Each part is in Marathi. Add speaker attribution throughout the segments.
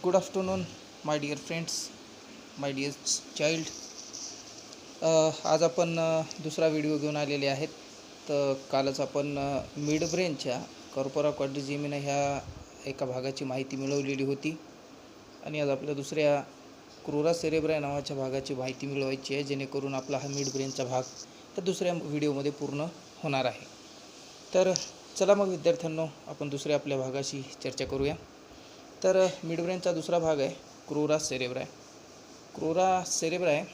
Speaker 1: Good afternoon my dear friends, my dear child. आज आपण दुसरा व्हिडिओ घेऊन आलेले आहेत. तर कालच आपण मिड ब्रेनच्या कॉर्पोरा क्वाड्रिजेमिना ह्या एका भागाची माहिती मिळवलेली होती आणि आज आपल्या दुसऱ्या क्रोरा सेरेब्रा नावाच्या भागाची माहिती मिळवायची आहे, जेणेकरून आपला हा मिड ब्रेनचा भाग त्या दुसऱ्या व्हिडिओमध्ये पूर्ण होणार आहे. तर चला मग विद्यार्थ्यांनो, आपण दुसऱ्या आपल्या भागाशी चर्चा करूया. तर मिड ब्रेनचा दुसरा भाग आहे crura cerebri. Crura cerebri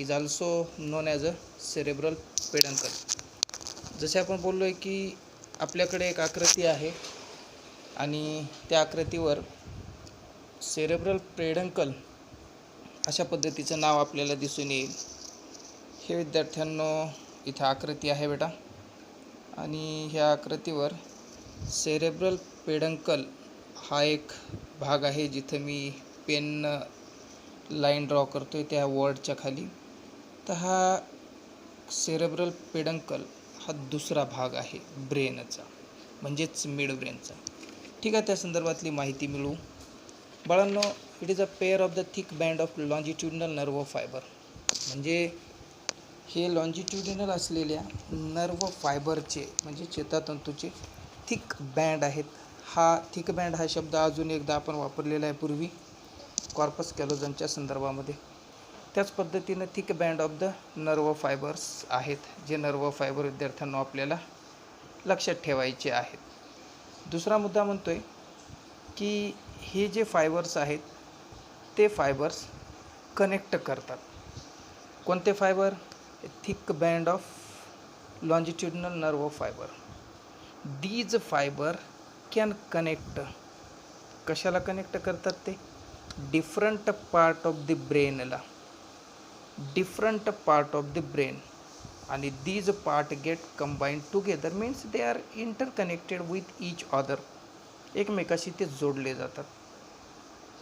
Speaker 1: is also known as a cerebral peduncle. जसे आपण बोललो आहे की आपल्याकडे एक आकृती आहे आणि त्या आकृतीवर सेरेब्रल पेडंकल अशा पद्धतीचं नाव आपल्याला दिसून येईल. हे विद्यार्थ्यांनो इथं आकृती आहे बेटा, आणि ह्या आकृतीवर सेरेब्रल पेडंकल हा एक भाग आहे, जिथं मी पेन लाईन ड्रॉ करतो आहे त्या वर्डच्या खाली. तर हा सेरेब्रल पेडंकल हा दुसरा भाग आहे ब्रेनचा, म्हणजेच मिड ब्रेनचा. ठीक आहे, त्या संदर्भातली माहिती मिळवू. बाळांनो, it is a pair of the thick band of longitudinal nerve fibre. म्हणजे हे लॉन्जिट्युडिनल असलेल्या नर्व फायबरचे म्हणजे चेतातंतूचे थिक बँड आहेत. हा थिक बँड हा शब्द अजून एकदा आपण वापरलेला आहे पूर्वी कॉर्पस कॅलोझमच्या संदर्भामध्ये. त्याच पद्धतीनं thick band of the nerve fibres आहेत, जे नर्व फायबर विद्यार्थ्यांना आपल्याला लक्षात ठेवायचे आहेत. दुसरा मुद्दा म्हणतो आहे की हे जे फायबर्स आहेत ते फायबर्स कनेक्ट करतात. कोणते fibre? Thick band of longitudinal nerve fibre. These fibre can connect. कशाला कनेक्ट करतात ते? डिफरंट पार्ट ऑफ द ब्रेनला. Different part of the brain. आणि these part get combined together, means they are interconnected with each other. एकमेकाशी ते जोडले जातात.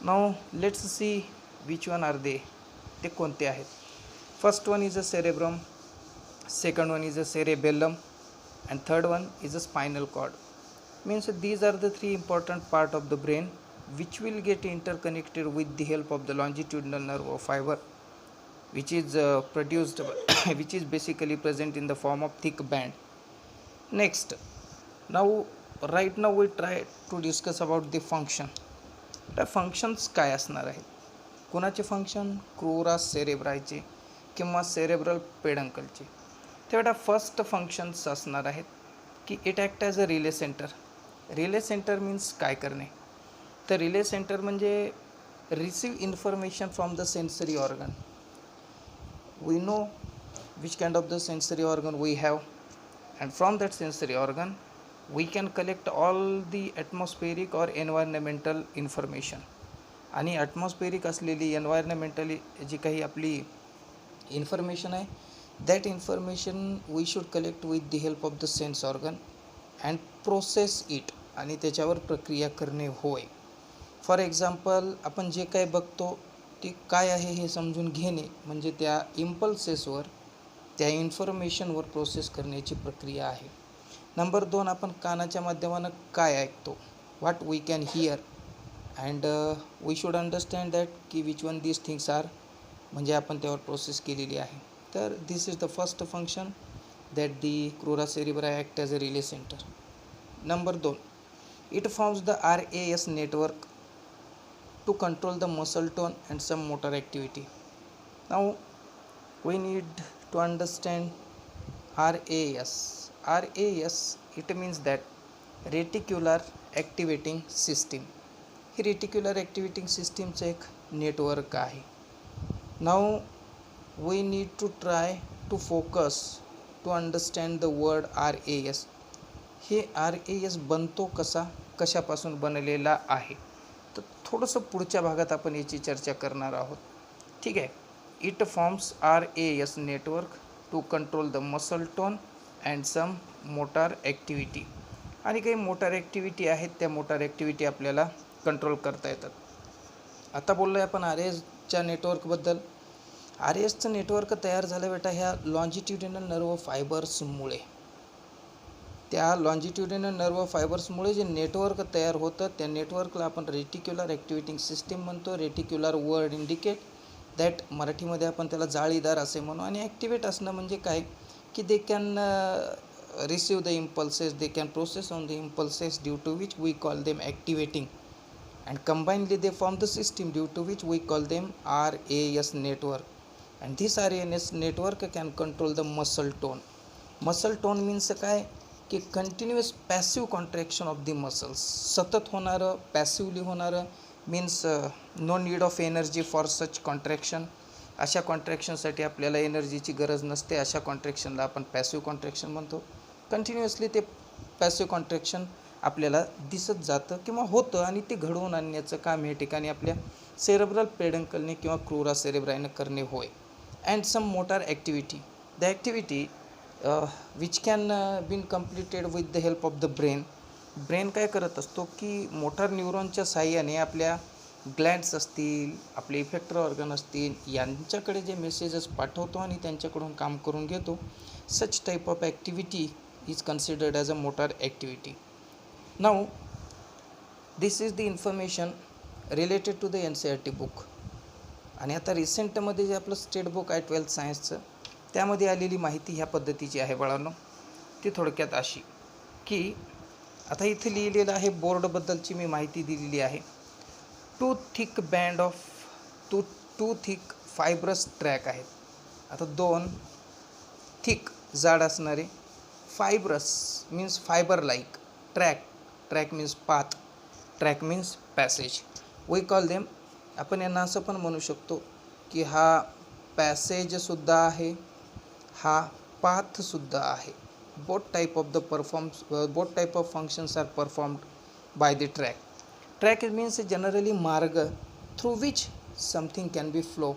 Speaker 1: Now let's see which one are they. ते कोणते आहेत? First one is a cerebrum, second one is a cerebellum, and third one is a spinal cord. Means these are the three important part of the brain which will get interconnected with the help of the longitudinal nerve fiber, which is produced which is basically present in the form of thick band. Next, now right now we try to discuss about the function. The functions काय असणार आहेत? कोणाचे फंक्शन? क्रोरा सेरेब्रायचे किंवा सेरेब्रल पेडंकलचे. तेवढा फर्स्ट फंक्शन्स असणार आहेत की it act as a relay center. Relay center means काय करणे? तर रिले सेंटर म्हणजे receive information from the sensory organ. We know which kind of the sensory organ we have, and from that sensory organ we can collect all the atmospheric or environmental information. आणि ॲटमॉस्फेरिक असलेली एन्व्हायरमेंटली जी काही आपली इन्फॉर्मेशन आहे, that information we should collect with the help of the sense organ and process it, आणि त्याच्यावर प्रक्रिया करणे होय. फॉर एक्झाम्पल, आपण जे काय बघतो ते काय आहे हे समजून घेणे म्हणजे त्या इम्पल्सेसवर, त्या इन्फॉर्मेशनवर प्रोसेस करण्याची प्रक्रिया आहे. नंबर 2, आपण कानाच्या माध्यमानं काय ऐकतो, what we can hear, and we should understand that की which one these things are, म्हणजे आपण त्यावर प्रोसेस केलेली आहे. तर this is the first function that the crura cerebri act as a relay centre. Number 2, it forms the RAS network to control the muscle tone and some motor activity. Now we need to understand RAS. RAS it means that reticular activating system. He reticular ॲक्टिवेटिंग सिस्टीमचं एक नेटवर्क आहे. Now we need to try to focus to understand the word RAS. हे RAS बनतो कसा, कशापासून बनलेला आहे, तर थोडंसं पुढच्या भागात आपण याची चर्चा करणार आहोत. ठीक आहे. It forms RAS network to control the muscle tone and some motor activity. आणि काही मोटार ॲक्टिव्हिटी आहेत, त्या मोटार ॲक्टिव्हिटी आपल्याला कंट्रोल करता येतात. आता बोललो आहे आपण RASच्या नेटवर्कबद्दल. RASचं नेटवर्क तयार झालं बेटा ह्या लॉन्जिट्युडिनल नर्व फायबर्समुळे. त्या लॉन्जिट्युडिनल नर्व फायबर्समुळे जे नेटवर्क तयार होतं त्या नेटवर्कला आपण रेटिक्युलर ॲक्टिवेटिंग सिस्टीम म्हणतो. रेटिक्युलर वर्ड इंडिकेट दॅट, मराठीमध्ये आपण त्याला जाळीदार असे म्हणू. आणि ॲक्टिवेट असणं म्हणजे काय की they can receive the impulses, they can process on the impulses due to which we call them activating, and combinedly they form the system due to which we call them RAS network. And this RAS network can control the muscle tone. Muscle tone means काय की continuous passive contraction of the muscles, सतत होणारं पॅसिवली होणारं, means no need of energy for such contraction. अशा कॉन्ट्रॅक्शनसाठी आपल्याला एनर्जीची गरज नसते. अशा कॉन्ट्रॅक्शनला आपण पॅसिव्ह कॉन्ट्रॅक्शन म्हणतो. कंटिन्युअसली ते पॅसिव्ह कॉन्ट्रॅक्शन आपल्याला दिसत जातं किंवा होतं आणि ते घडवून आणण्याचं काम या ठिकाणी आपल्या सेरेब्रल पेडंकलने किंवा क्रुरा सेरेब्रायने करणे होय. And some motor activity, the activity which can been completed with the help of the brain. Brain काय करत असतो की मोटार न्यूरॉनच्या साहाय्याने आपल्या ग्लँड्स असतील, आपले इफेक्टर ऑर्गन असतील, यांच्याकडे जे मेसेजेस पाठवतो आणि त्यांच्याकडून काम करून घेतो. सच type of activity is considered as a motor activity. Now this is the information related to the NCERT book. आणि आता रिसेंटमध्ये जे आपलं स्टेट बुक आहे 12th सायन्सचं, त्यामध्ये आलेली माहिती ह्या पद्धतीची आहे बाळांनो. ती थोडक्यात अशी की आता इथे लिहिलेलं आहे, बोर्डबद्दलची मी माहिती दिलेली आहे. टू थिक फायब्रस ट्रॅक आहेत. आता 2 थिक जाड असणारे, fibrous means fiber like, track means path, track means passage. We call them, आपण यांना असं पण म्हणू शकतो की हा पॅसेजसुद्धा आहे, हा पाथसुद्धा आहे. Both type of functions are performed by the tract. Tract means generally मार्ग through which something can be flow,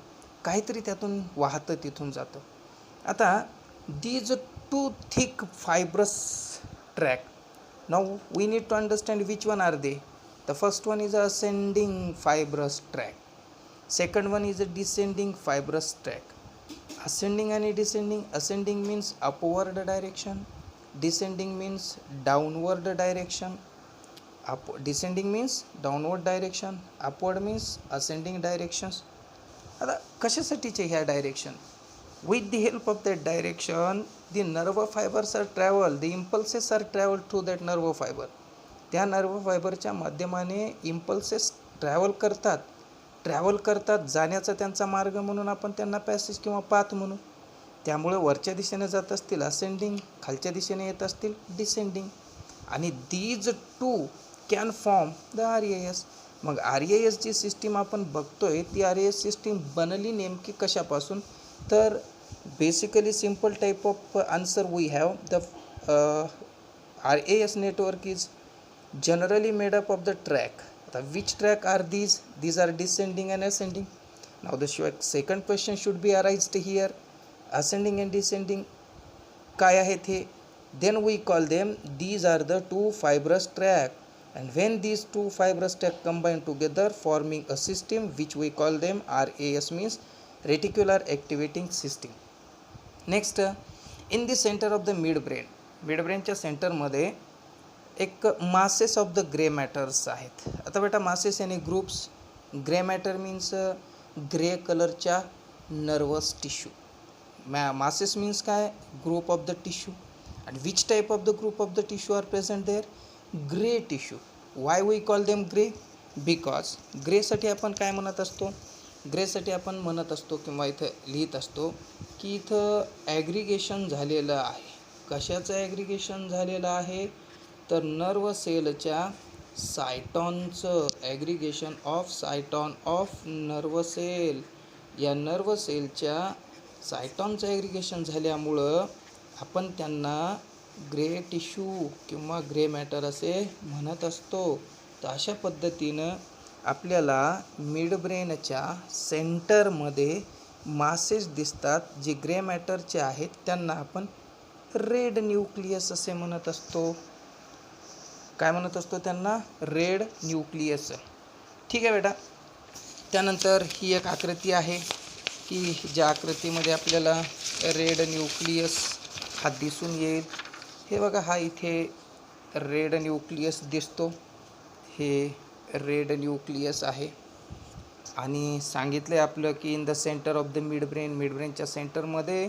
Speaker 1: काहीतरी त्यातून वाहतं, तिथून जातं. आता these two thick fibrous track, now we need to understand which one are they. The first one is a ascending fibrous track, second one is a descending fibrous track. Ascending and descending, ascending means upward direction, descending means downward direction. Descending means downward direction, upward means ascending directions. आता कशासाठीचे ह्या direction? With the help of that direction, the nerve fibers are travel, the impulses are travel through that nerve fiber. त्या नर्व फायबरच्या माध्यमाने इम्पल्सेस ट्रॅव्हल करतात, जाण्याचा त्यांचा मार्ग म्हणून आपण त्यांना पॅसेज किंवा पाथ म्हणू. त्यामुळे वरच्या दिशेने जात असतील असेंडिंग, खालच्या दिशेने येत असतील डिसेंडिंग. आणि these two can form the RAS. मग RAS जी सिस्टीम आपण बघतोय, ती RAS सिस्टीम बनली नेमकी कशापासून? तर basically simple type of answer we have. The RAS network is generally made up of the track. Which track are these? These are descending and ascending. Now the second question should be arised here. Ascending and descending काय आहेत हे? Then we call them, these are the two fibrous track, and when these two fibrous track combine together forming a system which we call them RAS, means reticular activating system. Next, in the center of the midbrainच्या सेंटरमध्ये एक masses of the grey matters आहेत. आता बेटा मासेस याने groups, grey matter means grey कलरच्या नर्वस टिश्यू. मासेस मीन्स काय? Group of the tissue. And which type of the group of the tissue are present there? Grey tissue. Why we call them grey? Because ग्रेसाठी आपण काय म्हणत असतो? ग्रेसाठी आपण म्हणत असतो किंवा इथं लिहित असतो की इथं ॲग्रिगेशन झालेलं आहे. कशाचं ॲग्रिगेशन झालेलं आहे? तर नर्व सेलच्या सायटॉनचं ॲग्रिगेशन ऑफ सायटॉन ऑफ नर्व सेल. या नर्व सेलच्या सायटॉनचं ॲग्रिगेशन झाल्यामुळं आपण त्यांना ग्रे टिश्यू किंवा ग्रे मॅटर असे म्हणत असतो. तर अशा पद्धतीनं आपल्याला मिडब्रेनच्या सेंटरमध्ये मासेस दिसतात जे ग्रे मॅटरचे आहेत. त्यांना आपण रेड न्यूक्लियस असे म्हणत असतो. काय म्हणत असतो त्यांना? Red nucleus. ठीक आहे बेटा. त्यानंतर ही एक आकृती आहे की ज्या आकृतीमध्ये आपल्याला रेड न्यूक्लियस हा दिसून येईल. हे बघा, हा इथे रेड न्यूक्लियस दिसतो, हे रेड न्यूक्लियस आहे. आणि सांगितलं आहे आपलं की in the centre of the मिडब्रेनच्या सेंटरमध्ये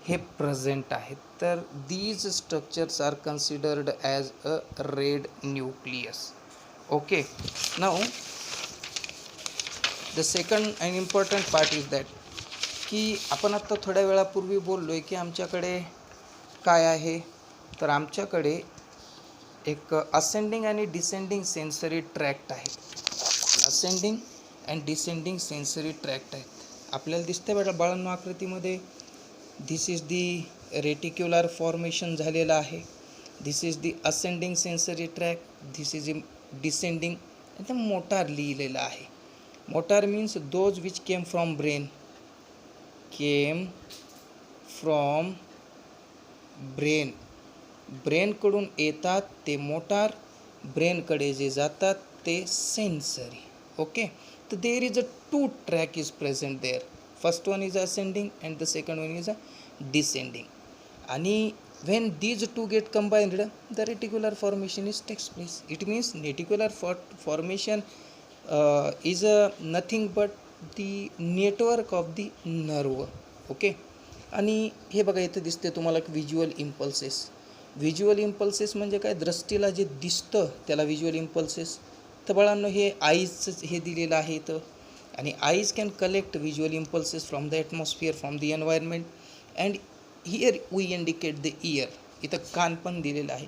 Speaker 1: हे प्रेझेंट आहेत. तर these structures are considered as a red nucleus. Okay, now the second and important part is that की आपण आत्ता थोड्या वेळापूर्वी बोललो आहे की आमच्याकडे काय आहे, तर आमच्याकडे एक असेंडिंग आणि डिसेंडिंग सेन्सरी ट्रॅक्ट आहे. Ascending and descending sensory tract आहेत. आपल्याला दिसतं बेटा बाळांनो आकृतीमध्ये, this is the reticular formation झालेलं आहे. This is the ascending sensory tract, this is descending. एकदम मोटार लिहिलेलं आहे. Motor means those which came from brain, ब्रेनकडून येतात ते मोटार, ब्रेनकडे जे जातात ते सेन्सरी. ओके, तर there is a two track is present there. First one is ascending and the second one is a descending. आणि when these two get combined, the reticular formation is takes place. It means reticular formation is nothing but the network of the nerve. Okay, आणि हे बघा इथं दिसते तुम्हाला व्हिज्युअल इम्पल्सेस. व्हिज्युअल इम्पल्सेस म्हणजे काय, दृष्टीला जे दिसतं त्याला व्हिज्युअल इम्पल्सेस. तर बाळांनो हे आईजचं हे दिलेलं आहे इथं. आणि eyes can collect visual impulses from the atmosphere, from the environment. And here we indicate the ear. इथं कान पण दिलेलं आहे.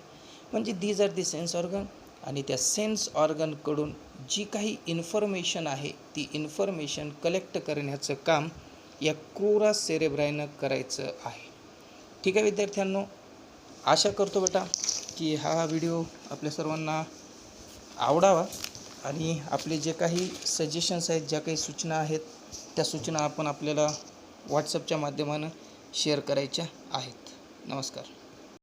Speaker 1: म्हणजे these are the sense organ. आणि त्या सेन्स ऑर्गनकडून जी काही इन्फॉर्मेशन आहे ती इन्फॉर्मेशन कलेक्ट करण्याचं काम या क्रोरा सेरेब्रायनं करायचं आहे. ठीक आहे विद्यार्थ्यांनो, आशा करतो बेटा की हा व्हिडिओ आपल्या सर्वांना आवडावा. आणि आपले जे काही सजेशन्स आहेत, ज्या काही सूचना आहेत, त्या सूचना आपण आपल्याला व्हॉट्सअपच्या माध्यमानं शेअर करायच्या आहेत. नमस्कार.